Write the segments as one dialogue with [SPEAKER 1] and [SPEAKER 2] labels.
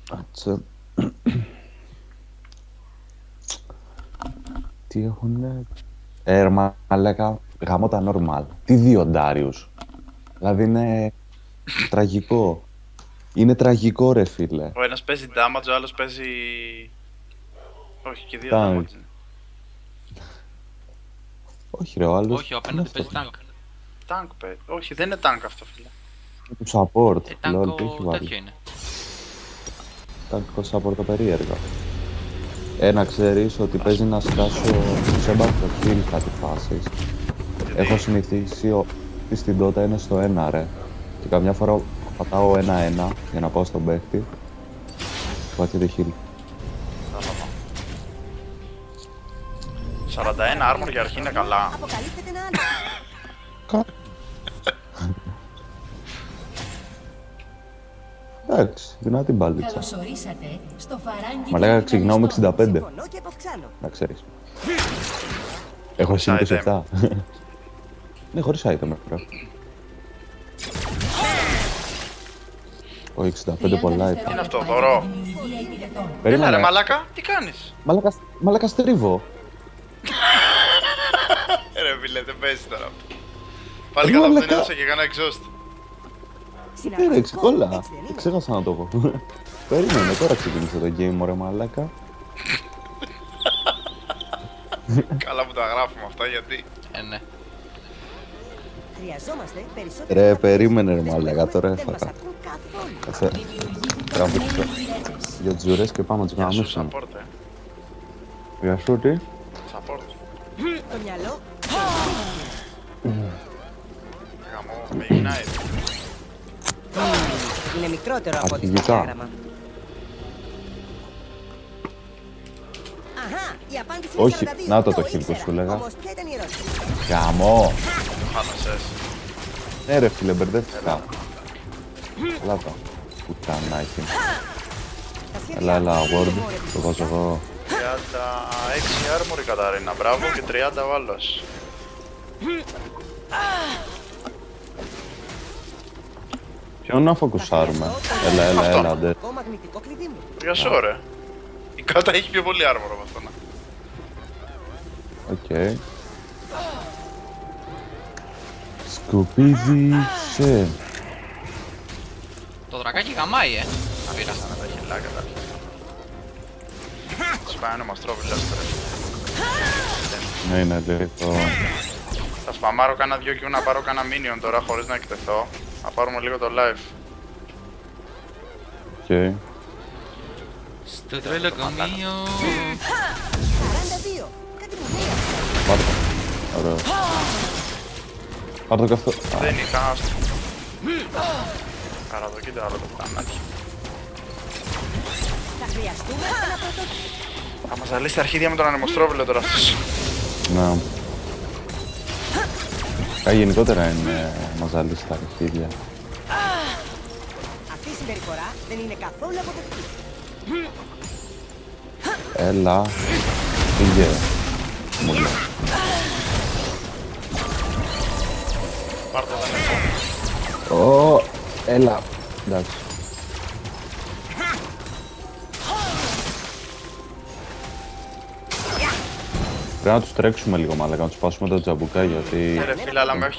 [SPEAKER 1] Κάτσε. Τι έχουνε... Μαλάκα, γαμώ τα normal. Τι δύο Ντάριους. Δηλαδή είναι τραγικό. Είναι τραγικό ρε φίλε.
[SPEAKER 2] Ο ένας παίζει damage, ο άλλος παίζει... Όχι, και δύο
[SPEAKER 1] Tank.
[SPEAKER 2] damage είναι.
[SPEAKER 1] Όχι ρε, ο άλλος...
[SPEAKER 3] Όχι, ο απέναντι παίζει tank.
[SPEAKER 2] Tank παίζει. Όχι, δεν είναι tank αυτό, φίλε.
[SPEAKER 1] Του support. Λόλ, τι έχει
[SPEAKER 3] Tank
[SPEAKER 1] βάλει.
[SPEAKER 3] τέτοιο είναι.
[SPEAKER 1] Τακτικό support το περίεργο. Να ξέρεις ότι παίζει να σκάσω σε back το kill κάτι φάσεις. Έχω συνηθίσει ότι στην Dota είναι στο 1 ρε. Και καμιά φορά πατάω 1-1 για να πάω στον παίχτη. Βάζει το heal.
[SPEAKER 2] 41 armor για αρχή είναι καλά.
[SPEAKER 4] Αποκαλύπτεται ένα άλλο.
[SPEAKER 1] Εντάξει, δυνατή μπάλτιτσα.
[SPEAKER 4] Καλωσορίσατε στο φαράγγι.
[SPEAKER 1] Μα λέγα ξεκινάω με 65.
[SPEAKER 4] Συμφωνώ και απαυξάνω.
[SPEAKER 1] Να ξέρεις. Έχω συν 27. Ναι, χωρίς item ρε. Ο 65 πολλά
[SPEAKER 2] Τι είναι
[SPEAKER 1] ήταν.
[SPEAKER 2] αυτό, δωρό. Έλα ρε
[SPEAKER 1] Περίμενε.
[SPEAKER 2] μαλάκα, τι κάνεις.
[SPEAKER 1] Μαλάκα στρίβω.
[SPEAKER 2] Ρε φίλε, δεν παίζει τώρα αυτό. Πάλι
[SPEAKER 1] Μαλάκα.
[SPEAKER 2] κατά που δεν έδωσα και κάνα exhaust.
[SPEAKER 1] Ναι, ξεκόλα. Ξέχασα να το πω. Περίμενε, τώρα ξεκίνησε το game, ρε μαλάκα.
[SPEAKER 2] Καλά που τα γράφουμε αυτά, γιατί.
[SPEAKER 3] Ναι.
[SPEAKER 4] Χρειαζόμαστε περισσότερο.
[SPEAKER 1] Ρε, περίμενε ρε μαλάκα, τώρα
[SPEAKER 4] Δεν μας
[SPEAKER 1] έφαγα.
[SPEAKER 4] ακούν καθόλου.
[SPEAKER 1] Κάτσε, τραβήξω για τις ζουρές και πάμε να τις
[SPEAKER 2] Γεια σου,
[SPEAKER 1] γαμίσουμε.
[SPEAKER 2] support,
[SPEAKER 1] Για σου τι?
[SPEAKER 2] Support.
[SPEAKER 4] Το μυαλό.
[SPEAKER 2] Γαμό, με ignite.
[SPEAKER 4] Είναι μικρότερο από ό,τι στο
[SPEAKER 1] Αρχηγικά.
[SPEAKER 4] διάγραμμα. Αχα, η απάντηση είναι
[SPEAKER 1] Όχι,
[SPEAKER 4] 42.
[SPEAKER 1] να το heal που
[SPEAKER 4] ήξερα.
[SPEAKER 1] σου λέγα.
[SPEAKER 4] Όμως ποια ήταν η ερώτηση.
[SPEAKER 1] Γαμό!
[SPEAKER 2] Χάνασες.
[SPEAKER 1] Ναι ρε φίλε, μπερδεύτηκα. Έλα το. Πουτανάκι.
[SPEAKER 4] Τα σχέδια
[SPEAKER 1] Έλα, έλα,
[SPEAKER 4] δεν
[SPEAKER 1] word.
[SPEAKER 4] είναι μόνο
[SPEAKER 1] Το βάζω εγώ.
[SPEAKER 2] 36 armor η Καταρίνα, μπράβο, και 30 ο άλλος.
[SPEAKER 1] Ποιον να φοκουσάρουμε. Έλα, έλα,
[SPEAKER 2] Αυτό.
[SPEAKER 1] έλα, ντε.
[SPEAKER 4] Το μαγνητικό κλειδί μου.
[SPEAKER 2] Για σου ρε. Η Κάτα έχει πιο πολύ armor από αυτόν.
[SPEAKER 1] Οκ. Σκουπίδι σε.
[SPEAKER 3] Το δρακάκι γαμάει,
[SPEAKER 2] Πήρασανε τα χιλάκια τα αρχικά. Τους πάει ένα μαστρόβιλος τώρα.
[SPEAKER 1] Ναι, είναι λίγο.
[SPEAKER 2] Θα σπαμάρω κάνα δυο και να πάρω κάνα minion τώρα χωρίς να εκτεθώ. Να πάρουμε λίγο το live.
[SPEAKER 1] Οκ.
[SPEAKER 3] Στο τρελοκομείο.
[SPEAKER 4] 42. Κάτι μου λέει αυτό.
[SPEAKER 1] Πάρ' το. Ωραίο. Πάρ' το και αυτό. Α,
[SPEAKER 2] Δεν είχα άστο. Καραδοκείτε άλλο το πλανάκι.
[SPEAKER 4] Θα χρειαστούμε ένα πρωτότυπο.
[SPEAKER 2] Θα μας ζαλίσει τα αρχίδια με τον ανεμοστρόβιλο τώρα αυτός.
[SPEAKER 1] ναι. Γενικότερα είναι μαζαλή στα αρχίδια.
[SPEAKER 4] Αυτή η συμπεριφορά δεν είναι καθόλου αποδεκτή.
[SPEAKER 1] Έλα. Πήγε. Μου λέει.
[SPEAKER 2] Πάρ' το δεν έχω.
[SPEAKER 1] Ω, έλα. Εντάξει. Πρέπει να τους τρέξουμε λίγο μάλλον, να τους πάσουμε τα τζαμπουκά γιατί...
[SPEAKER 2] Ρε φίλε, αλλά με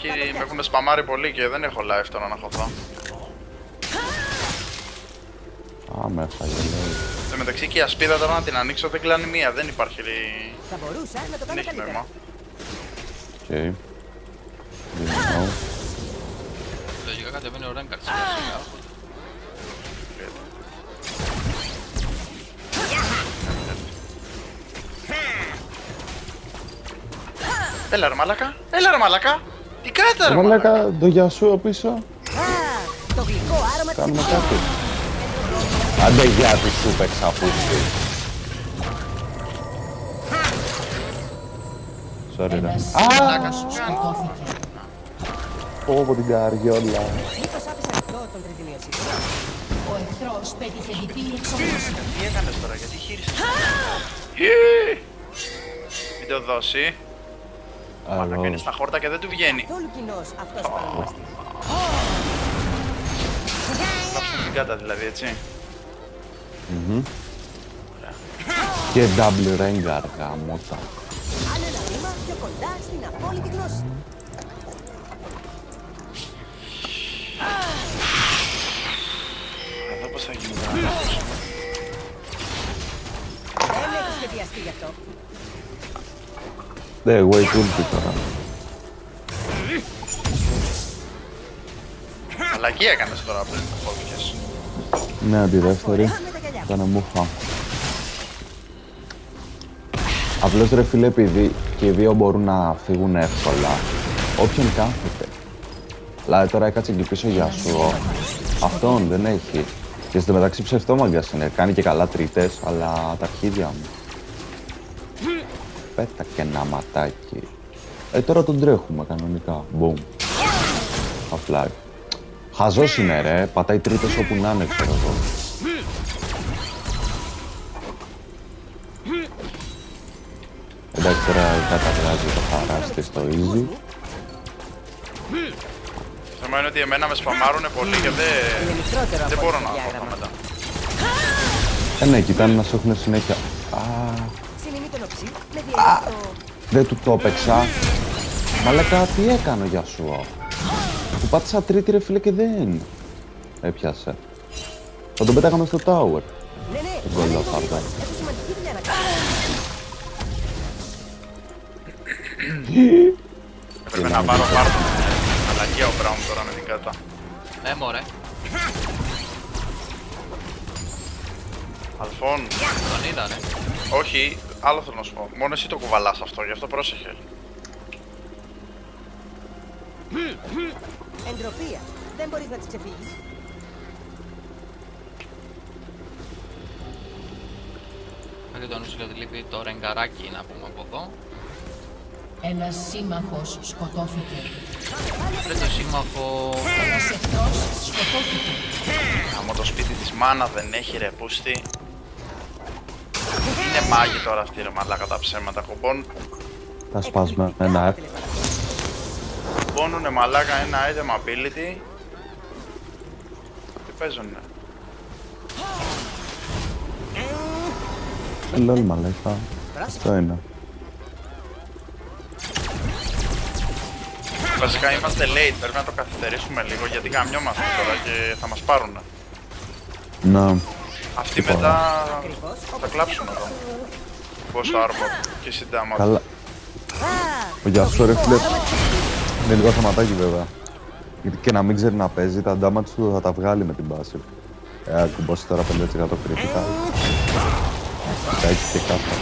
[SPEAKER 2] έχουν σπαμάρει πολύ και δεν έχω live τώρα να χωθώ.
[SPEAKER 1] Α, με έφαγε, λέει.
[SPEAKER 2] Στο μεταξύ και η ασπίδα τώρα να την ανοίξω δεν κλάνει μία, δεν υπάρχει.
[SPEAKER 4] Θα μπορούσα να το
[SPEAKER 2] Δεν
[SPEAKER 4] κάνω
[SPEAKER 2] έχει
[SPEAKER 4] καλύτερα.
[SPEAKER 2] νόημα.
[SPEAKER 1] Οκ. Δίνω.
[SPEAKER 3] Λογικά κατεβαίνει ο Ρέγκαρτ.
[SPEAKER 2] Έλα ρε μαλάκα, έλα ρε μαλάκα. Τι κάνετε ρε μαλάκα.
[SPEAKER 1] Μαλάκα, το Γιασούο πίσω.
[SPEAKER 4] Α, το γλυκό άρωμα της
[SPEAKER 1] Κάνουμε
[SPEAKER 4] ευτυχίας.
[SPEAKER 1] κάτι. Άντε για τη σούπα εξαπούστη. Sorry ρε.
[SPEAKER 3] Πλάκα σου κάνει.
[SPEAKER 1] Πω από την καριόλα.
[SPEAKER 4] Μήπως άφησα ανοιχτό τον τριτημιοσύνη.
[SPEAKER 5] Ο εχθρός πέτυχε διπλή εξοπλισμό.
[SPEAKER 2] Τι έκανες τώρα, γιατί χείρισες. Μην το δώσει. Μαλάκα είναι στα χόρτα και δεν του βγαίνει.
[SPEAKER 4] Καθόλου κοινός αυτός ο παρονομαστής.
[SPEAKER 2] την κάτα δηλαδή, έτσι.
[SPEAKER 1] Και double Rengar γαμώτα.
[SPEAKER 4] Άλλο ένα βήμα πιο κοντά στην απόλυτη γνώση.
[SPEAKER 2] Να δω πώς θα γίνει τώρα.
[SPEAKER 4] Δεν έχει σχεδιαστεί γι' αυτό.
[SPEAKER 1] Ναι, wait ulti τώρα.
[SPEAKER 2] Αλλαγή έκανες τώρα πριν το φόβηκες.
[SPEAKER 1] Ναι, τη δεύτερη.
[SPEAKER 4] Ωραία με τα γυαλιά.
[SPEAKER 1] Ήταν μούφα. Απλώς ρε φίλε, επειδή και οι δύο μπορούν να φύγουν εύκολα, όποιον κάθεται. Δηλαδή τώρα έκατσε εκεί πίσω για σου. Αυτόν δεν έχει. Και στο μεταξύ ψευτόμαγκας είναι. Κάνει και καλά τρίτες, αλλά τα αρχίδια μου. Πέτα και ένα ματάκι. Τώρα τον τρέχουμε κανονικά. Boom. Απλά. Χαζός είναι ρε. Πατάει τρίτες όπου να είναι, ξέρω εγώ. Εντάξει, τώρα καταβράζει το χαράστη στο easy.
[SPEAKER 2] Το θέμα είναι ότι εμένα με σπαμάρουνε πολύ και
[SPEAKER 4] Είναι μικρότερο
[SPEAKER 2] δεν
[SPEAKER 4] από
[SPEAKER 2] μπορώ
[SPEAKER 4] το
[SPEAKER 2] να το
[SPEAKER 4] διάγραμμα.
[SPEAKER 2] μετά.
[SPEAKER 1] Ναι, κοιτάνε να σου έχουν συνέχεια. Α,
[SPEAKER 4] Συνημεί τον οψί με διέλυστο.
[SPEAKER 1] δεν του το έπαιξα. Μαλάκα, τι έκανα για σου. Του πάτησα τρίτη ρε φίλε και δεν έπιασε. Θα τον πέταγαμε στο tower.
[SPEAKER 4] Ναι, ναι,
[SPEAKER 1] Τον κολλόφαρδο.
[SPEAKER 4] έχω σημαντική δουλειά να κάνω.
[SPEAKER 2] Έπρεπε να πάρω αλλαγή ο Μπράουν τώρα με την κάτα.
[SPEAKER 3] Μωρέ.
[SPEAKER 2] Αλφόν,
[SPEAKER 3] Τον είδα, ρε.
[SPEAKER 2] όχι, άλλο θέλω να σου πω. Μόνο εσύ το κουβαλάς αυτό, γι' αυτό πρόσεχε.
[SPEAKER 4] Εντροπία. Δεν μπορείς να τις ξεφύγεις.
[SPEAKER 3] Και το νου ότι λείπει το ρεγκαράκι να πούμε από εδώ.
[SPEAKER 5] Ένας σύμμαχος σκοτώθηκε.
[SPEAKER 3] Δεν το σύμμαχο.
[SPEAKER 5] Ένας εχθρός σκοτώθηκε.
[SPEAKER 2] Άμα το σπίτι της μάνα δεν έχει ρε πούστη. Είναι μάγοι τώρα αυτοί ρε μαλάκα τα ψέματα.
[SPEAKER 1] Τα σπασμένα.
[SPEAKER 2] Κουμπώνουνε μαλάκα ένα item ability. Και παίζουνε.
[SPEAKER 1] Λόλ μαλάκα. Αυτό είναι.
[SPEAKER 2] Βασικά είμαστε late, πρέπει να το καθυστερήσουμε λίγο γιατί γαμιόμαστε τώρα και θα μας πάρουνε.
[SPEAKER 1] Να.
[SPEAKER 2] Αυτοί
[SPEAKER 1] Λοιπόν.
[SPEAKER 2] μετά θα κλάψουν εδώ. Πόσο armor και συντάμα.
[SPEAKER 1] Καλά. Ο Γιασού ρε φίλε. Είναι λίγο θεματάκι βέβαια. Γιατί και να μην ξέρει να παίζει, τα damage του θα τα βγάλει με την passive. Κουμπώσει τώρα 5% critical. Θα έχει και κάπου.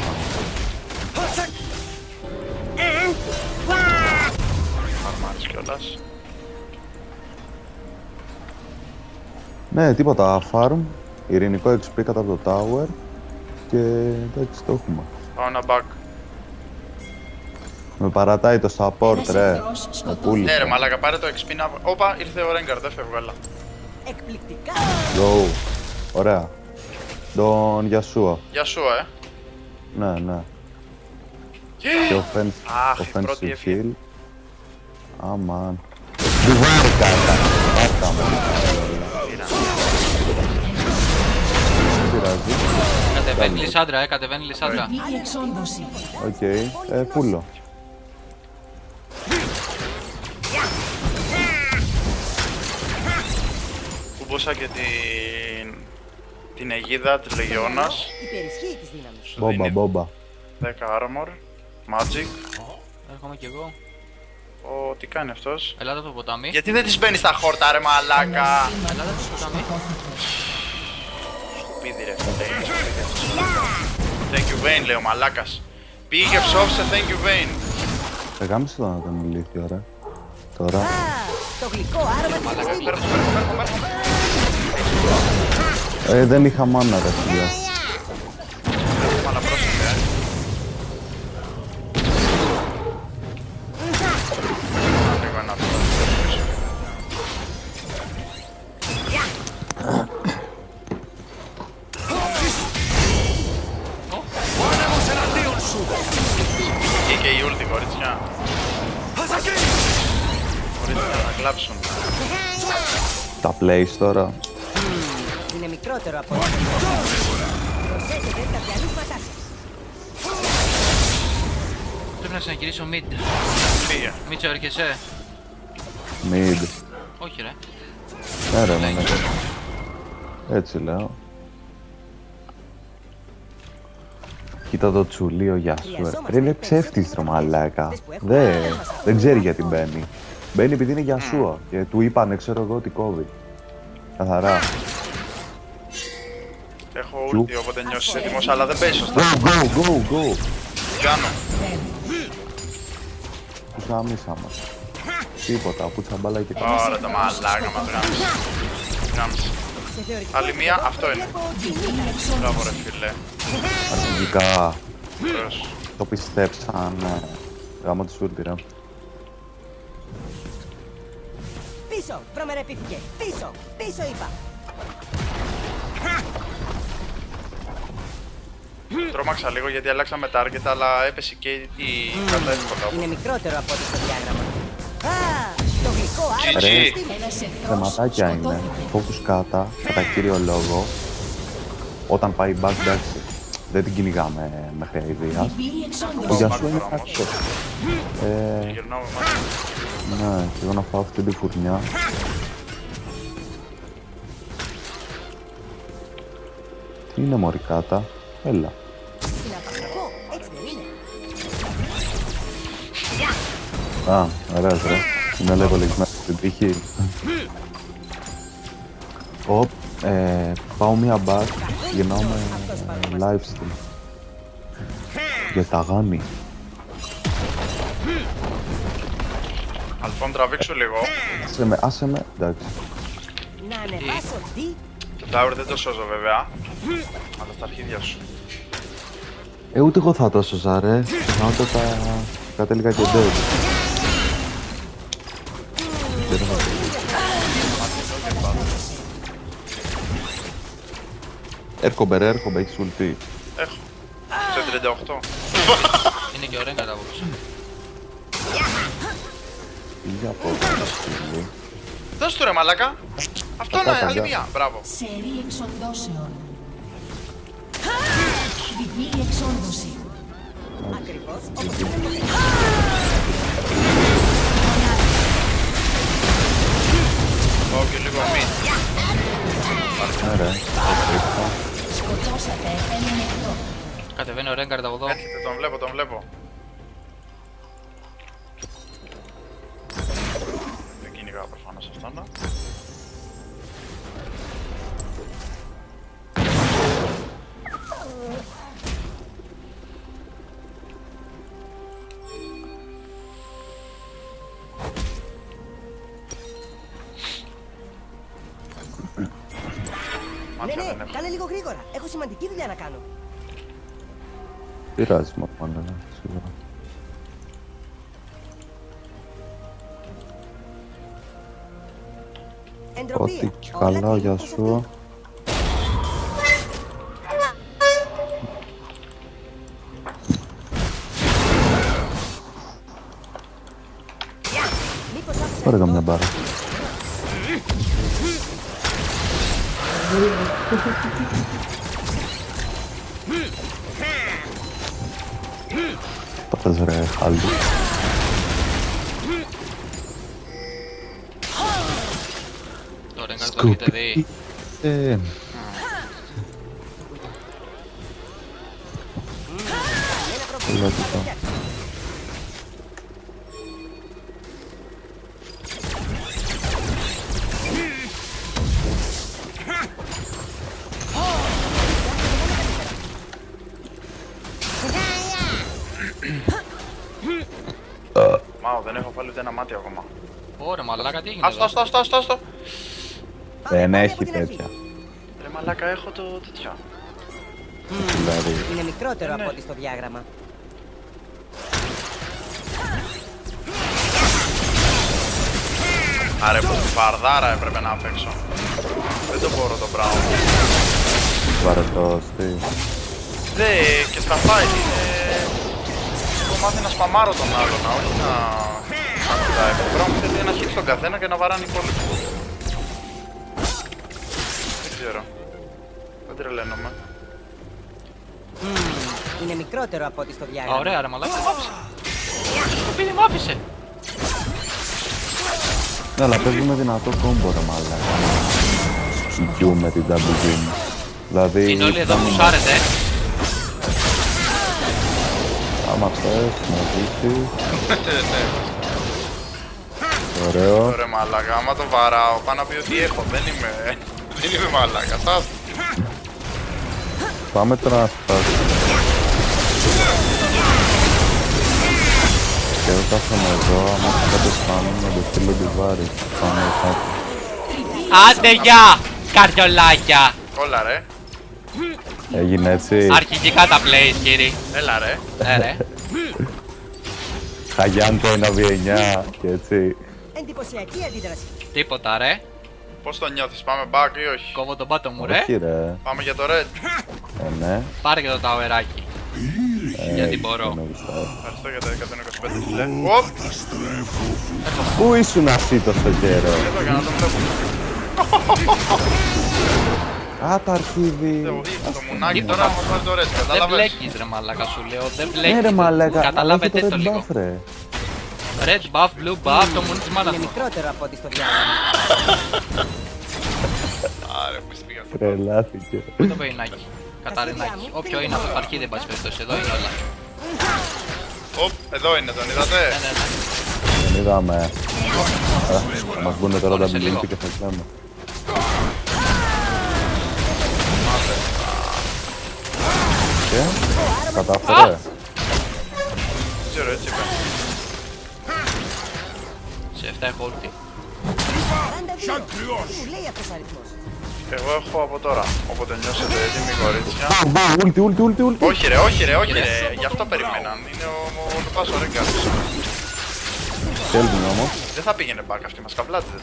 [SPEAKER 2] Αρμάρεις κιόλας.
[SPEAKER 1] Ναι, τίποτα. Farm, ειρηνικό XP κατά από το tower και εντάξει, το έχουμε.
[SPEAKER 2] Πάω ένα back.
[SPEAKER 1] Με παρατάει το support,
[SPEAKER 5] Ένας
[SPEAKER 1] ρε.
[SPEAKER 5] εχθρός
[SPEAKER 1] Με
[SPEAKER 5] σκοτώθηκε.
[SPEAKER 1] πούλησε.
[SPEAKER 2] Ναι ρε μαλάκα πάρε το XP να... Όπα ήρθε ο Rengar, δεν φεύγω έλα.
[SPEAKER 4] Εκπληκτικά.
[SPEAKER 1] Go. Ωραία. Τον Γιασούα.
[SPEAKER 2] Γεια σου
[SPEAKER 1] Ναι, ναι. Και
[SPEAKER 2] Αχ, η πρώτη
[SPEAKER 1] offensive
[SPEAKER 2] έφυγε.
[SPEAKER 1] heal. Αμάν. Ντουβάρ κάτα. Πάτα μου. Δεν πειράζει.
[SPEAKER 3] Κατεβαίνει η Λισάντρα, κατεβαίνει η Λισάντρα.
[SPEAKER 5] Η εξόντωση.
[SPEAKER 1] Οκ. Πούλο.
[SPEAKER 2] Κούμπωσα και την αιγίδα της Λεγιώνας.
[SPEAKER 4] Υπερισχύει της δύναμης.
[SPEAKER 2] Σου
[SPEAKER 1] Μπόμπα,
[SPEAKER 2] δίνει
[SPEAKER 1] μπόμπα.
[SPEAKER 2] 10 armor. Magic.
[SPEAKER 3] Έρχομαι κι εγώ.
[SPEAKER 2] Τι κάνει αυτός.
[SPEAKER 3] Ελάτε από το ποτάμι.
[SPEAKER 2] Γιατί δεν της μπαίνει στα χόρτα ρε μαλάκα.
[SPEAKER 5] Ένας σύμμαχος σκοτώθηκε.
[SPEAKER 2] Πίδι ρε. Thank you Vayne λέει ο μαλάκας. Πήγε και ψόφισε thank you Vayne.
[SPEAKER 1] Γάμισε το να τον ηλίθιο, ρε. Τώρα.
[SPEAKER 4] Α, το γλυκό άρωμα της
[SPEAKER 2] Μαλάκα,
[SPEAKER 4] ευθύνης.
[SPEAKER 2] παίρνω.
[SPEAKER 1] Δεν είχα μάνα, ρε φίλε.
[SPEAKER 2] Αλλά πρόσεχε Λίγο ένα αυτό. Βγήκε η ούλτη, κορίτσια. Κορίτσια να κλάψουν.
[SPEAKER 1] Τα plays τώρα.
[SPEAKER 4] Είναι μικρότερο από ό,τι. Προσέχετε τα διαλύματά σας.
[SPEAKER 3] Πρέπει να συνεχίσω mid.
[SPEAKER 2] Πήγε.
[SPEAKER 3] Μίτσο, έρχεσαι.
[SPEAKER 1] Mid.
[SPEAKER 3] Όχι ρε.
[SPEAKER 1] Ναι. Έτσι λέω. Κοίτα το τσουλίο, γεια σου. Ρε, είναι ψεύτης ρε μαλάκα. Δεν ξέρει γιατί μπαίνει. Μπαίνει επειδή είναι για σούα και του είπανε, ξέρω εγώ, ότι κόβει. Καθαρά.
[SPEAKER 2] Έχω ulti, οπότε νιώσεις έτοιμος, αλλά δεν παίζει σωστά.
[SPEAKER 1] Go.
[SPEAKER 2] Τι κάνω.
[SPEAKER 1] Τους γαμίσαμε. Τίποτα, που τσαμπάλα και τα.
[SPEAKER 2] Ωραία το μαλάκα μας γάμισε.
[SPEAKER 4] Σε θεωρητικό
[SPEAKER 2] Άλλη μία,
[SPEAKER 4] επίπεδο,
[SPEAKER 2] αυτό είναι.
[SPEAKER 4] βλέπω ότι
[SPEAKER 2] Μπράβο ρε φίλε.
[SPEAKER 1] Αρχικά
[SPEAKER 2] Βεβαίως.
[SPEAKER 1] το πιστέψαν. Γάμα του σούρτι ρε.
[SPEAKER 4] Πίσω, προμερεπήθηκε. Πίσω είπα.
[SPEAKER 2] Τρόμαξα λίγο γιατί αλλάξαμε target, αλλά έπεσε και η κατά εύκολα.
[SPEAKER 4] Είναι μικρότερο από ό,τι στο διάγραμμα. Α, το γλυκό άρωμα
[SPEAKER 2] GG.
[SPEAKER 4] του στυλ.
[SPEAKER 5] Ένας εχθρός
[SPEAKER 1] Θεματάκια είναι.
[SPEAKER 5] σκοτώθηκε.
[SPEAKER 1] Focus κάτα, κατά κύριο λόγο. Όταν πάει back, εντάξει. Δεν την κυνηγάμε μέχρι αηδίας.
[SPEAKER 5] Διπλή
[SPEAKER 1] Ο
[SPEAKER 5] εξόντωση.
[SPEAKER 1] Γιασού είναι
[SPEAKER 2] όμως.
[SPEAKER 1] κακός.
[SPEAKER 2] Γυρνάω με μάτια.
[SPEAKER 1] Ναι, και εγώ να φάω αυτή τη φουρνιά. Τι είναι μωρή κάτα. Έλα.
[SPEAKER 4] Συναρπαστικό, έτσι δεν είναι.
[SPEAKER 1] Α, ωραίος ρε. Είναι level εξμένος στην τύχη. Οπ, πάω μία back, γυρνάω με live stream. Για τα γάνη.
[SPEAKER 2] Αλφόν, τραβήξου λίγο.
[SPEAKER 1] Άσε με, εντάξει.
[SPEAKER 4] Να ανεβάσω τι.
[SPEAKER 2] Το tower δεν το σώζω βέβαια. Αλλά στα αρχίδια σου.
[SPEAKER 1] Ούτε εγώ θα το σώζα ρε. Να όταν τα κατέληγα και dead. Έρχομαι ρε, έχεις ουλτί.
[SPEAKER 2] Έχω. Σε 38.
[SPEAKER 3] Είναι και ο Ρέγκαρ από πίσω.
[SPEAKER 1] Για πόδι, φίλοι.
[SPEAKER 2] Δώσ' του ρε μαλάκα. Αυτό είναι άλλη μία. Μπράβο.
[SPEAKER 5] Σερί εξοντώσεων. Διπλή εξόντωση.
[SPEAKER 4] Ακριβώς όπως ήταν ποτέ.
[SPEAKER 2] Πάω και λίγο mid.
[SPEAKER 1] Ναι ρε,
[SPEAKER 5] Σκοτώσατε έναν εχθρό.
[SPEAKER 3] Κατεβαίνει ο Ρέγκαρ από εδώ.
[SPEAKER 2] Έρχεται, τον βλέπω. Δεν κυνηγάω προφανώς αυτόν. Μάτια δεν
[SPEAKER 4] Ναι,
[SPEAKER 2] έχω.
[SPEAKER 4] κάνε λίγο γρήγορα. Έχω σημαντική δουλειά να κάνω.
[SPEAKER 1] πειράζει μα πάντα, ναι, σίγουρα.
[SPEAKER 4] Εντροπία.
[SPEAKER 1] Ό,τι και
[SPEAKER 4] Όλα
[SPEAKER 1] καλά,
[SPEAKER 4] τι
[SPEAKER 1] για
[SPEAKER 4] όπως
[SPEAKER 1] σου.
[SPEAKER 4] αυτή. Μήπως άφησα
[SPEAKER 1] Πάρε
[SPEAKER 4] εδώ.
[SPEAKER 1] καμιά μπάρα. Πάτας ρε, χάλι.
[SPEAKER 3] Το Ρέγκαρ το έχετε δει.
[SPEAKER 1] Ε,
[SPEAKER 4] Ένα πρόβλημα.
[SPEAKER 1] Λογικό.
[SPEAKER 2] Μάω, δεν έχω βάλει ούτε ένα μάτι ακόμα.
[SPEAKER 3] Ωραία, μαλάκα, τι έγινε
[SPEAKER 2] Άστο.
[SPEAKER 3] εδώ.
[SPEAKER 4] Πάμε
[SPEAKER 1] Δεν
[SPEAKER 4] πάλι
[SPEAKER 1] έχει
[SPEAKER 4] από την αρχή.
[SPEAKER 1] τέτοια.
[SPEAKER 2] Ρε μαλάκα, έχω το τέτοιο.
[SPEAKER 1] Δηλαδή,
[SPEAKER 4] Είναι μικρότερο
[SPEAKER 2] Ναι.
[SPEAKER 4] από ό,τι στο διάγραμμα.
[SPEAKER 2] Άρε, φαρδάρα έπρεπε να παίξω. Δεν το μπορώ το πράγμα.
[SPEAKER 1] βαρετός, τι.
[SPEAKER 2] Δε, και στα fight είναι... Έχω μάθει να σπαμάρω τον άλλον, όχι να... Ακούτάει. Το πράγμα μου θέλει ένα hit στον καθένα και να βαράνει πολύ. Δεν ξέρω. μην τρελαίνομαι.
[SPEAKER 4] Είναι μικρότερο από ό,τι στο διάγραμμα.
[SPEAKER 3] Ωραία, ρε μαλάκα, μ' άφησε. Σκουπίδι μ' άφησε.
[SPEAKER 1] Ναι, αλλά παίζουμε δυνατό κόμπο ρε μαλάκα. Η Q με την double beam. Δηλαδή...
[SPEAKER 3] Είναι όλοι εδώ που σάρετε.
[SPEAKER 1] Άμα θες, να ζήσεις. Ωραίο.
[SPEAKER 2] Ωραία μαλάκα, άμα το βαράω, πάω να πει ότι έχω, δεν είμαι... Δεν είμαι μαλάκα, άστο.
[SPEAKER 1] Πάμε τώρα να σπάσουμε. Και εδώ κάθομαι εδώ, άμα έχει κάποιος πάνω να το στείλω τη βάρη. Πάμε κάτω.
[SPEAKER 3] Άντε γεια, καρδιολάκια.
[SPEAKER 2] Όλα ρε,
[SPEAKER 1] Έγινε έτσι.
[SPEAKER 3] Αρχηγικά τα plays, κύριοι.
[SPEAKER 2] έλα ρε.
[SPEAKER 3] Ρε.
[SPEAKER 1] Χαγιάν το 1v9 και έτσι.
[SPEAKER 4] Εντυπωσιακή αντίδραση.
[SPEAKER 3] Τίποτα, ρε.
[SPEAKER 2] Πώς το νιώθεις, πάμε back ή όχι?
[SPEAKER 3] Κόβω τον πάτο μου, ρε.
[SPEAKER 1] Όχι ρε.
[SPEAKER 2] Πάμε για το red.
[SPEAKER 1] Ναι.
[SPEAKER 3] Πάρε και το ταουεράκι. Γιατί μπορώ.
[SPEAKER 1] δεν νομίζω.
[SPEAKER 2] Ευχαριστώ για τα 125 φιλέ. Οπ,
[SPEAKER 1] Πού ήσουν εσύ τόσο καιρό?
[SPEAKER 2] εδώ για να το βλέπουμε.
[SPEAKER 1] Α, το αρχίδι.
[SPEAKER 2] Το μουνάκι τώρα μας πάρει το red,
[SPEAKER 3] Δεν
[SPEAKER 2] κατάλαβες?
[SPEAKER 3] μπλέκεις, ρε μαλάκα, σου λέω. Δεν
[SPEAKER 1] Ναι ρε
[SPEAKER 3] μπλέκεις.
[SPEAKER 1] μαλάκα,
[SPEAKER 3] Καταλάβετε
[SPEAKER 1] αλλά
[SPEAKER 3] το
[SPEAKER 1] έχει
[SPEAKER 3] λίγο.
[SPEAKER 1] buff, ρε.
[SPEAKER 3] Red buff, blue buff, το μουνί της μάνας
[SPEAKER 4] Είναι
[SPEAKER 3] μου.
[SPEAKER 4] μικρότερο από ό,τι στο διάγραμμα.
[SPEAKER 2] Άρε, πού πήγα αυτό.
[SPEAKER 1] Τρελάθηκε.
[SPEAKER 3] Πού είναι το πεϊνάκι. Καταρινάκι. Όποιο είναι αυτό το αρχίδι, εν πάση περιπτώσει. Εδώ είναι όλα.
[SPEAKER 2] Οπ, εδώ είναι, τον είδατε?
[SPEAKER 3] Ναι, ναι, ναι.
[SPEAKER 1] Δεν είδαμε. Μας μπουνε τώρα τα
[SPEAKER 3] Πόνεσε λίγο.
[SPEAKER 1] μπιλίτη και θα κλαίμε. Και, κατάφερε.
[SPEAKER 2] Δεν ξέρω, έτσι είπε.
[SPEAKER 3] Σε 7 έχω ulti.
[SPEAKER 4] 42. Τι μου λέει αυτός ο αριθμός.
[SPEAKER 2] Εγώ έχω από τώρα, όποτε νιώσετε έτοιμοι κορίτσια.
[SPEAKER 1] Ούλτι, ούλτι, ούλτι, ούλτι.
[SPEAKER 2] Όχι ρε, όχι ρε, όχι ρε, γι' αυτό περιμέναν. Είναι ο Λουπάς ο Ρέγκας.
[SPEAKER 1] Θέλουν όμως.
[SPEAKER 2] Δεν θα πήγαινε back αυτή, μας καβλάτιζε.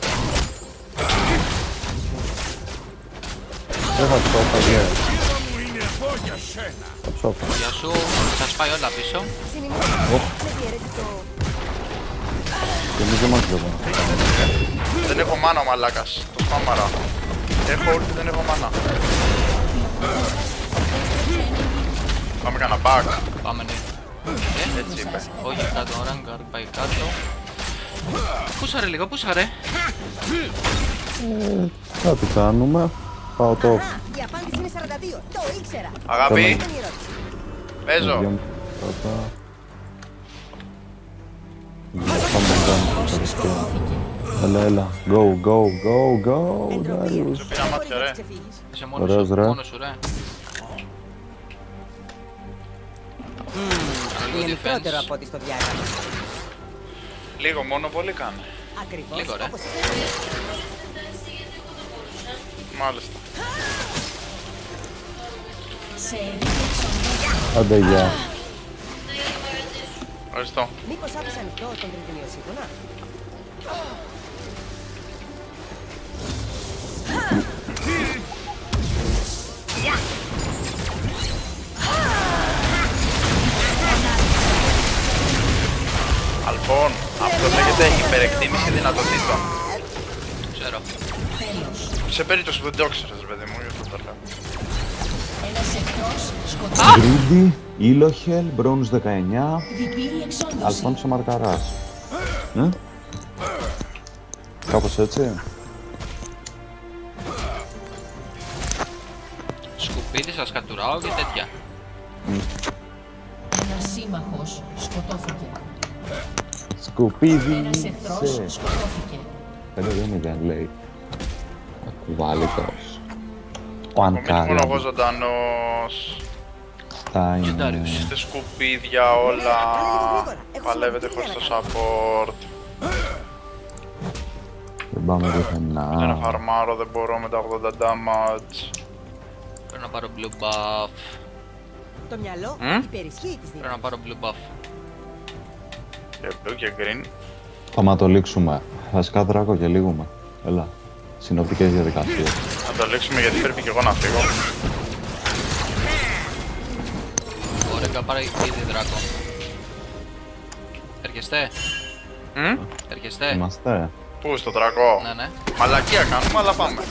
[SPEAKER 1] Δεν θα ψώφαγε. Θα ψώφαγε.
[SPEAKER 3] Γεια σου, σας πάει όλα πίσω.
[SPEAKER 4] Συνημερινό. Με διαιρετικό.
[SPEAKER 1] Και εμείς δεν μας βλέπουμε.
[SPEAKER 2] Δεν έχω μάνα ο μαλάκας, το σπάμαρα. Έχω ulti, δεν έχω μάνα. Πάμε κανένα back.
[SPEAKER 3] Πάμε, ναι.
[SPEAKER 2] Έτσι είπε.
[SPEAKER 3] Όχι κάτω, ο Ράγκαρ πάει κάτω. Πούσα ρε λίγο, πούσα ρε.
[SPEAKER 1] Κάτι κάνουμε. Πάω το.
[SPEAKER 4] Α, η απάντηση είναι 42. Το ήξερα.
[SPEAKER 2] Αγάπη,
[SPEAKER 4] Επόμενη ερώτηση.
[SPEAKER 2] παίζω.
[SPEAKER 1] Πρώτα. Πάμε να
[SPEAKER 5] Σκοτώθηκε.
[SPEAKER 1] Έλα, έλα. Go, go, go, go.
[SPEAKER 4] Εντροπία.
[SPEAKER 1] Darius.
[SPEAKER 2] Σου πήρα
[SPEAKER 4] Δεν
[SPEAKER 2] μάτια,
[SPEAKER 4] μπορείς να
[SPEAKER 2] ρε.
[SPEAKER 4] της ξεφύγεις.
[SPEAKER 3] Είσαι μόνος
[SPEAKER 1] Ωραίος,
[SPEAKER 3] σου,
[SPEAKER 1] ρε.
[SPEAKER 3] μόνος σου, ρε.
[SPEAKER 4] Είναι μικρότερο από ό,τι στο διάγραμμα.
[SPEAKER 2] Λίγο μόνο, πολύ κάνε.
[SPEAKER 4] Ακριβώς
[SPEAKER 3] Λίγο, ρε.
[SPEAKER 4] όπως είπες.
[SPEAKER 2] Μάλιστα.
[SPEAKER 5] Σε εξοντώσει.
[SPEAKER 1] Άντε, γεια.
[SPEAKER 2] Ευχαριστώ.
[SPEAKER 4] Μήπως άφησα ανοιχτό τον τριτημιοσύγχρονα.
[SPEAKER 2] Λοιπόν, αυτό λέγεται υπερεκτίμηση δυνατοτήτων.
[SPEAKER 3] Ξέρω.
[SPEAKER 5] Τέλος.
[SPEAKER 2] Σε περίπτωση που δεν το ξέρεις, ρε παιδί μου, γι' αυτό το λέω.
[SPEAKER 5] Ένας εχθρός σκοτώθηκε.
[SPEAKER 1] Γκρίντι, Ήλοχελ, Μπρόνους 19,
[SPEAKER 5] Διπλή εξόντωση.
[SPEAKER 1] Αλφόνσο Μαρκαράς. Ναι. Κάπως έτσι.
[SPEAKER 3] Σκουπίδι σας κατουράω και τέτοια.
[SPEAKER 5] Ένας σύμμαχος σκοτώθηκε.
[SPEAKER 1] Σκουπίδι,
[SPEAKER 5] Ένας εχθρός
[SPEAKER 1] σε.
[SPEAKER 5] σκοτώθηκε.
[SPEAKER 1] 5-0 λέει. Κουβάλιτος. Ο
[SPEAKER 2] Μην ήμουν εγώ
[SPEAKER 1] Ανκάρα
[SPEAKER 2] ζωντανός.
[SPEAKER 1] θα
[SPEAKER 3] Και
[SPEAKER 1] είναι...
[SPEAKER 3] Darius.
[SPEAKER 2] Είστε σκουπίδια όλα. Παλεύετε χωρίς το support.
[SPEAKER 1] Δεν πάμε
[SPEAKER 2] Δεν
[SPEAKER 1] πουθενά.
[SPEAKER 2] φαρμάρω, δεν μπορώ με τα 80 damage.
[SPEAKER 3] Πρέπει να πάρω blue buff.
[SPEAKER 4] Το μυαλό
[SPEAKER 2] Μμ?
[SPEAKER 4] υπερισχύει της
[SPEAKER 3] Πρέπει
[SPEAKER 4] δύναμης.
[SPEAKER 3] να πάρω blue buff.
[SPEAKER 2] Και blue και green.
[SPEAKER 1] Θα το λήξουμε. Βασικά δράκο και λίγουμε. Έλα. Συνοπτικές διαδικασίες.
[SPEAKER 2] Να το λήξουμε γιατί πρέπει και εγώ να φύγω.
[SPEAKER 3] Ωραία, πάρε ήδη δράκο. Έρχεστε,
[SPEAKER 2] Μμ?
[SPEAKER 3] έρχεστε.
[SPEAKER 1] Είμαστε.
[SPEAKER 2] Πού στο τρακό.
[SPEAKER 3] Ναι, ναι.
[SPEAKER 2] Μαλακία κάνουμε, αλλά πάμε.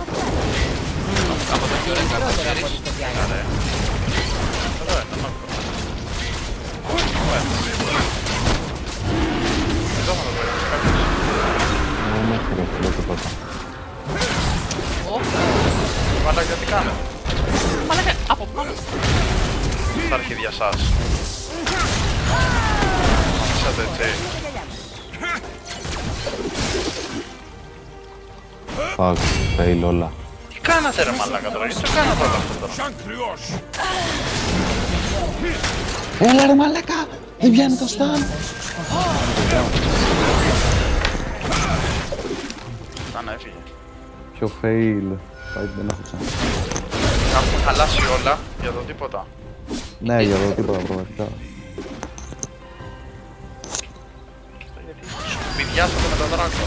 [SPEAKER 3] Κάποτε και ο Ρέγκαρ θα ξέρεις.
[SPEAKER 4] Από το διάγραμμα.
[SPEAKER 2] Εδώ είναι, δεν ακούω. Εδώ θα το παίρνεις κάποιος.
[SPEAKER 1] Δεν έχω ρε φίλε τίποτα.
[SPEAKER 2] Μαλάκα, τι κάνετε.
[SPEAKER 3] Μαλάκα, από πάνω.
[SPEAKER 2] Στα αρχίδια σας. Μισάτε έτσι.
[SPEAKER 1] Fuck, fail όλα.
[SPEAKER 2] Τι κάνατε ρε μαλάκα τώρα, γιατί το κάνατε όλο αυτό τώρα.
[SPEAKER 1] Έλα ρε μαλάκα! Δεν πιάνει το στάν!
[SPEAKER 2] Να έφυγε.
[SPEAKER 1] Ποιο fail. Πάει, δεν έχω ξανά.
[SPEAKER 2] Τα έχουμε χαλάσει όλα για το τίποτα.
[SPEAKER 1] Ναι, για το τίποτα πραγματικά.
[SPEAKER 2] Γιατί σκουπιδιάσατε με τον δράκο.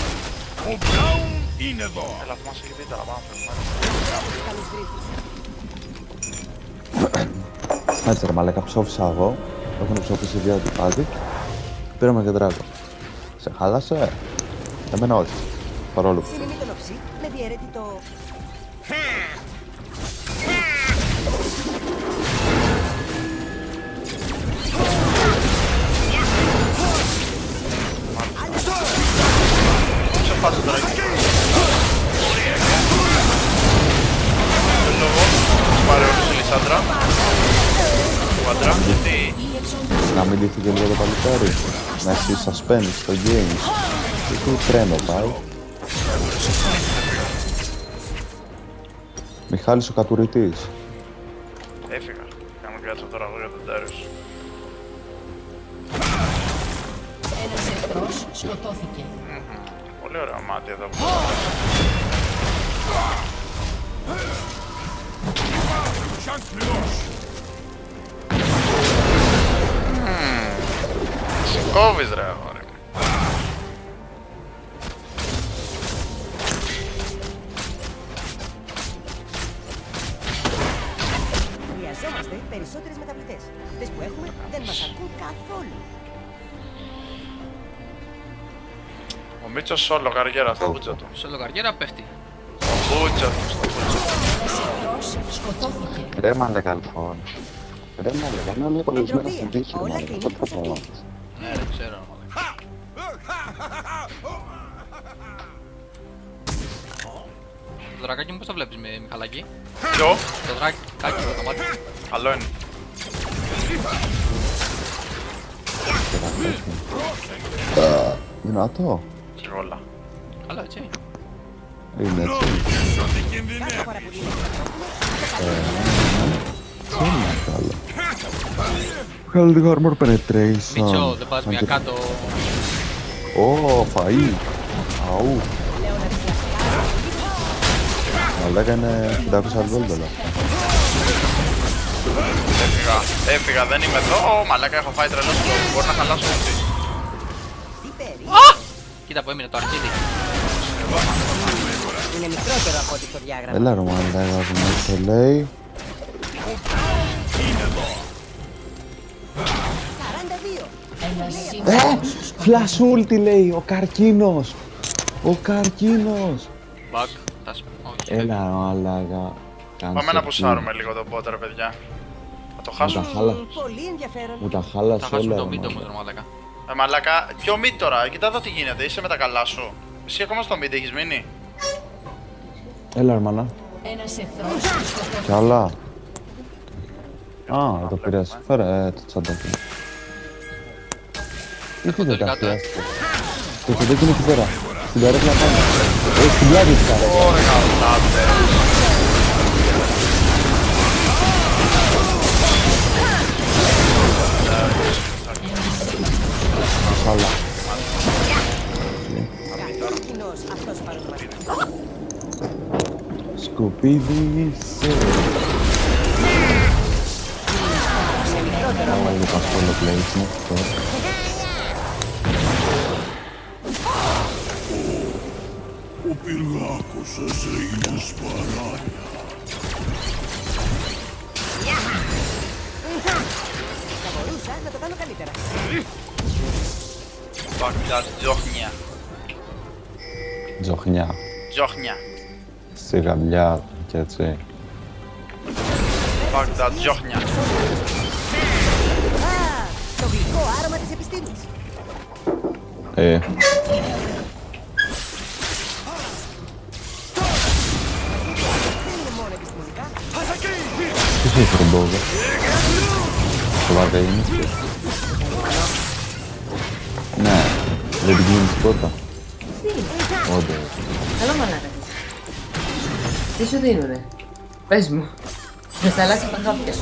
[SPEAKER 6] Ο Μπράουν είναι εδώ.
[SPEAKER 2] Έλα, που μας έχει δει τώρα, πάμε.
[SPEAKER 1] Έτσι ρε μαλάκα, ψόφισα εγώ. Έχουν ψοφίσει δύο αντιπάδι. Πήραμε και δράκο. Σε χάλασε? Εμένα όχι. Παρόλο που.
[SPEAKER 4] Συνειμή τον οψί με διαιρετητό.
[SPEAKER 2] Σε φάση τώρα εκεί. Τον λόγο, τους πάρε όλους η Λισάντρα. Ο άντρα, γιατί
[SPEAKER 1] Να μην λύθηκε λίγο το παλικάρι. Να έχει suspense στο games. Και τι τρένο πάει. Μιχάλης ο Κατουρητής.
[SPEAKER 2] έφυγα. Κάνω κάτσω τώρα εγώ για τον Τέρους.
[SPEAKER 5] Ένας εχθρός σκοτώθηκε.
[SPEAKER 2] Πολύ ωραίο μάτι εδώ που
[SPEAKER 6] Σαν κρυός.
[SPEAKER 2] κόβεις ρε αγόρι.
[SPEAKER 4] Χρειαζόμαστε περισσότερες μεταβλητές. Αυτές που έχουμε δεν μας ακούν καθόλου.
[SPEAKER 2] Ο Μίτσος σόλο καριέρα στο μπούτσο του.
[SPEAKER 3] Σε λογαριέρα πέφτει.
[SPEAKER 2] Στο μπούτσο του, στο μπούτσο του.
[SPEAKER 5] Ένας εχθρός σκοτώθηκε.
[SPEAKER 1] Ρε μαλάκα λοιπόν. Ρε μαλάκα, είναι όλοι κολλησμένοι στην τύχη ρε
[SPEAKER 4] Όλα
[SPEAKER 1] μαλάκα.
[SPEAKER 4] κρίνουν
[SPEAKER 1] Πότε
[SPEAKER 4] προς
[SPEAKER 1] θα
[SPEAKER 4] εκεί.
[SPEAKER 1] πάω.
[SPEAKER 3] Ναι, δεν ξέρω. μαλάκα. Το δρακάκι μου πώς το βλέπεις με Μιχαλάκη?
[SPEAKER 2] Ποιο,
[SPEAKER 3] Το δρακάκι με το μάτι.
[SPEAKER 2] καλό είναι.
[SPEAKER 1] Δυνατό.
[SPEAKER 2] Και όλα.
[SPEAKER 3] Καλά έτσι.
[SPEAKER 1] Είναι έτσι.
[SPEAKER 6] Ό,τι κινδυνεύει.
[SPEAKER 4] Κάθε φορά που δίνει
[SPEAKER 1] Δεν είναι καλό. Βγάλω λίγο armor penetration.
[SPEAKER 3] Μίτσο, δεν πας μια κάτω.
[SPEAKER 1] Ω, φαΐ. Αού.
[SPEAKER 4] λέω να διπλασιάσω.
[SPEAKER 1] Μαλάκα είναι 500 gold όλα.
[SPEAKER 2] Έφυγα, δεν είμαι εδώ. Ω, μαλάκα, έχω φάει τρελό στο. Μπορεί να χαλάσω έτσι.
[SPEAKER 4] Τι περί.
[SPEAKER 3] Κοίτα που έμεινε το αρχίδι.
[SPEAKER 4] Είναι μικρότερο από ό,τι στο διάγραμμα.
[SPEAKER 1] Έλα ρε μαλάκα, που μου το λέει.
[SPEAKER 4] 42.
[SPEAKER 5] Ένας
[SPEAKER 1] Ε,
[SPEAKER 5] σύμβολος σκοτώθηκε.
[SPEAKER 1] φλασούλ τι λέει, ο καρκίνος. Ο καρκίνος.
[SPEAKER 3] Μπακ. Τα σου. Όχι.
[SPEAKER 1] Έλα ρε μαλάκα.
[SPEAKER 2] Πάμε να πουσάρουμε λίγο τον bot ρε παιδιά. Θα το χάσω.
[SPEAKER 1] τα χάλα.
[SPEAKER 4] Πολύ ενδιαφέρον.
[SPEAKER 1] Μου τα
[SPEAKER 3] Θα
[SPEAKER 1] χάλασε
[SPEAKER 3] χάσουμε
[SPEAKER 1] όλα
[SPEAKER 3] το
[SPEAKER 1] ρε
[SPEAKER 3] μύτο μου
[SPEAKER 1] μαλάκα.
[SPEAKER 3] τώρα μαλάκα.
[SPEAKER 2] Μαλάκα, ποιο mid τώρα, κοίτα εδώ τι γίνεται, είσαι με τα καλά σου. Εσύ ακόμα στο mid έχεις μείνει.
[SPEAKER 1] Έλα ρε μάνα.
[SPEAKER 5] Ένας εχθρός σκοτώθηκε.
[SPEAKER 1] Κι άλλα. Α, το πήρες. Φέρε το τσαντάκι. Γιατί δεν τα
[SPEAKER 3] τελικά το,
[SPEAKER 1] χρειάστηκε. Το τσαντάκι είναι εκεί πέρα. Στην καρέκλα πάνω. Στην πλάτη της καρέκλα.
[SPEAKER 2] Ωραία, καλάτε.
[SPEAKER 1] Σάλα.
[SPEAKER 4] Καρκίνος αυτός παρονομαστικά.
[SPEAKER 1] Σκουπίδι σε... Άμα είναι το αυτό το placement τώρα.
[SPEAKER 6] Ο πυργάκος σας είναι σπαράλια.
[SPEAKER 4] Θα μπορούσα να το κάνω καλύτερα.
[SPEAKER 2] Πακιά, τζόχνια.
[SPEAKER 1] Τζοχνιά.
[SPEAKER 2] Τζόχνια.
[SPEAKER 1] Στη γαμπιά και έτσι.
[SPEAKER 2] Fuck that τζόχνια.
[SPEAKER 4] Α, το γλυκό άρωμα της επιστήμης.
[SPEAKER 1] Ε,
[SPEAKER 4] Δεν είναι μόνο επιστημονικά.
[SPEAKER 1] ποιος έχει τον Μπόβα? Το βάρκα είναι. Ναι, δεν την κλείνεις τίποτα. Όντως.
[SPEAKER 7] Καλό μαλάκα. Τι σου δίνουνε. Πες μου. Θα στα αλλάξει τα χάπια.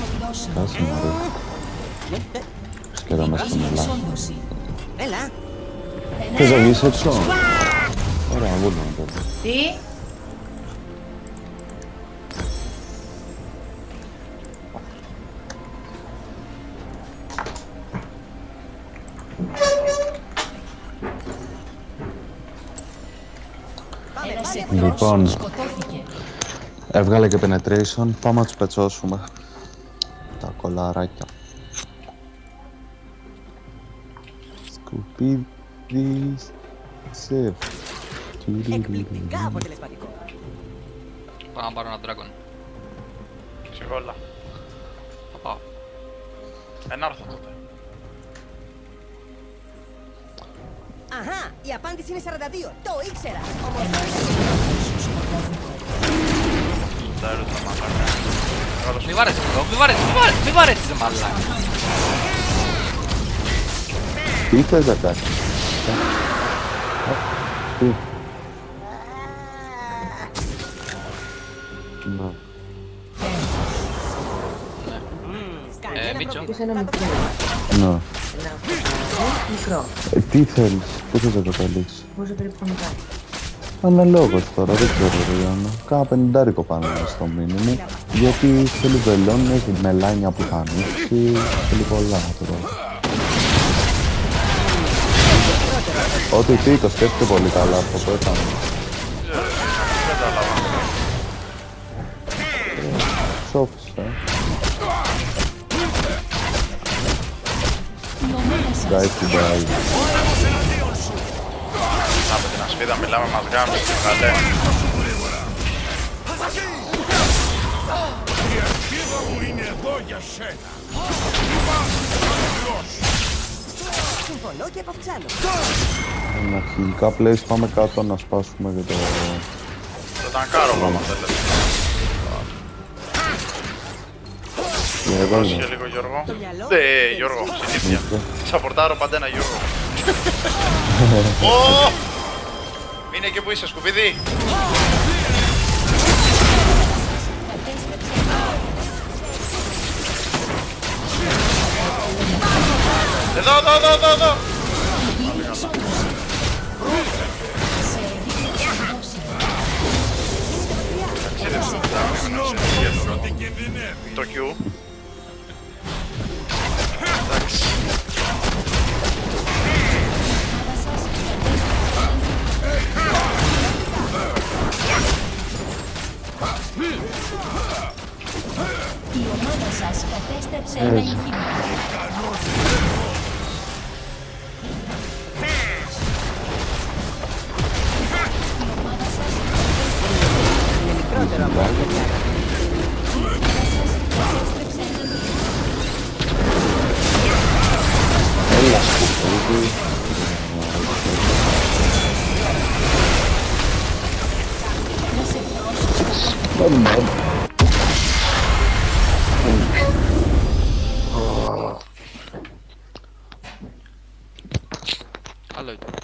[SPEAKER 1] Κάτσε μωρέ. Σκέτα μέσα στο μελά.
[SPEAKER 5] Εξόντωση.
[SPEAKER 4] Έλα.
[SPEAKER 1] Θες να βγεις έξω? Ωραία, βούλω να το δω.
[SPEAKER 7] Τι.
[SPEAKER 5] Ένας
[SPEAKER 1] Λοιπόν.
[SPEAKER 5] εχθρός σκοτώθηκε.
[SPEAKER 1] Έβγαλε και penetration, πάμε να τους πετσώσουμε. Τα κολαράκια. Σκουπίδι σεφ.
[SPEAKER 4] Εκπληκτικά αποτελεσματικό.
[SPEAKER 3] Πάω να πάρω ένα dragon.
[SPEAKER 2] Ψυχόλα.
[SPEAKER 3] Θα πάω.
[SPEAKER 2] Ενάρθω τότε.
[SPEAKER 4] Αχα, η απάντηση είναι 42. Το ήξερα.
[SPEAKER 2] Τα έρωτα μαλάκα. Μεγάλος
[SPEAKER 3] Μη βάρεσαι εδώ, μη βάρεσαι ρε μαλάκα.
[SPEAKER 1] Τι θες να κάνεις? Τι? Να.
[SPEAKER 3] Μίτσο.
[SPEAKER 7] Ποιος ένα μικρό.
[SPEAKER 1] Να.
[SPEAKER 7] Ένα μικρό.
[SPEAKER 1] Τι θέλεις, πού θες να καταλήξεις?
[SPEAKER 7] Πόσο περίπου χρονικά.
[SPEAKER 1] Αναλόγως τώρα, δεν ξέρω ρε Γιάννα. Κάνα 50 πάνω είναι στο μήνυμο. Γιατί θέλει βελόνι, έχει μελάνια που θα ανοίξει. Θέλει πολλά τώρα. Ό,τι τι, το σκέφτηκε πολύ καλά αυτό που έκανε.
[SPEAKER 2] κατάλαβα.
[SPEAKER 1] Σόφισε.
[SPEAKER 5] Η ομάδα σας
[SPEAKER 1] Γκάι την πάγει.
[SPEAKER 2] Να με την ασπίδα μιλάμε μας γάμεις. Καλέ.
[SPEAKER 6] Η αρχίδα μου είναι εδώ για σένα.
[SPEAKER 4] Συμφωνώ και επαυξάνω.
[SPEAKER 1] Με αρχικά plays πάμε κάτω να σπάσουμε για το...
[SPEAKER 2] Το τανκάρω εγώ, άμα θέλετε.
[SPEAKER 1] Εδώ
[SPEAKER 2] Πρόσεχε
[SPEAKER 1] είναι.
[SPEAKER 2] λίγο Γιώργο.
[SPEAKER 4] Το μυαλό.
[SPEAKER 2] Γιώργο, συνήθεια. Σαπορτάρω πάντα ένα Γιώργο. Ω! Είναι εκεί που είσαι, σκουπίδι. Εδώ.
[SPEAKER 6] Ότι κινδυνεύει.
[SPEAKER 2] Το Q. Εντάξει.
[SPEAKER 5] Η ομάδα σας κατέστρεψε ένα ηχείο.
[SPEAKER 4] Μικρότερο από ό,τι παιδιά.
[SPEAKER 1] Έλα, σκουπίδι.
[SPEAKER 3] Άλλο ήταν.